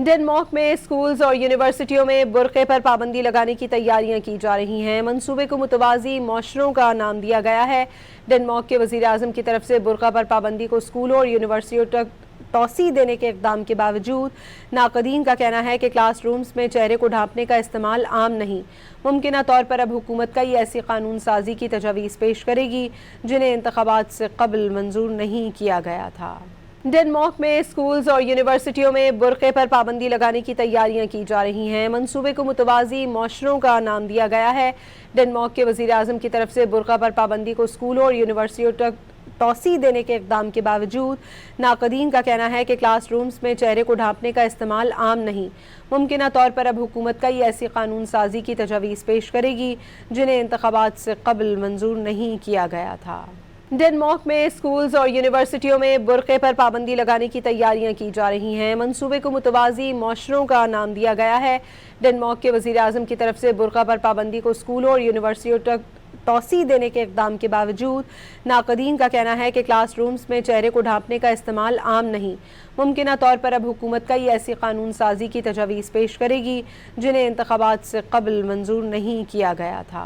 Denmark में schools और यूनिवर्सिटियों में बुर्के पर पाबंदी लगाने की तैयारियां की जा रही हैं। मंसूबे को मुतवाज़ी मौशरों का नाम दिया गया है। डेनमार्क के वज़ीर आज़म की तरफ से बुर्का पर पाबंदी को स्कूलों और यूनिवर्सिटियों तक तौसी देने के इक़दाम के बावजूद नाक़दीन का कहना है कि क्लास रूम्स में चेहरे को ढांपने का इस्तेमाल आम नहीं। मुमकिना तौर पर अब हुकूमत कई ऐसी कानून साजी की तजवीज़ पेश करेगी जिन्हें इंतख़ाबात से कबल मंजूर नहीं किया गया था। डेनमार्क में स्कूल्स और यूनिवर्सिटियों में बुर्के पर पाबंदी लगाने की तैयारियां की जा रही हैं। मंसूबे को मुतवाज़ी मौशरों का नाम दिया गया है। डेनमार्क के वज़ीर आज़म की तरफ से बुर्का पर पाबंदी को स्कूलों और यूनिवर्सिटियों तक तौसी देने के इक़दाम के बावजूद नाक़दीन का कहना है कि क्लास रूम्स में चेहरे को ढांपने का इस्तेमाल आम नहीं। मुमकिना तौर पर अब हुकूमत कई ऐसी कानून साजी की तजवीज़ पेश करेगी जिन्हें इंतख़ाबात से कबल मंजूर नहीं किया गया था। डेनमार्क में स्कूल्स और यूनिवर्सिटियों में बुर्के पर पाबंदी लगाने की तैयारियां की जा रही हैं। मंसूबे को मुतवाज़ी मौशरों का नाम दिया गया है। डेनमार्क के वज़ीर आज़म की तरफ से बुर्का पर पाबंदी को स्कूलों और यूनिवर्सिटियों तक तौसी देने के इक़दाम के बावजूद नाक़दीन का कहना है कि क्लास रूम्स में चेहरे को ढांपने का इस्तेमाल आम नहीं। मुमकिना तौर पर अब हुकूमत कई ऐसी कानून साजी की तजवीज़ पेश करेगी जिन्हें इंतख़ाबात से कबल मंजूर नहीं किया गया था।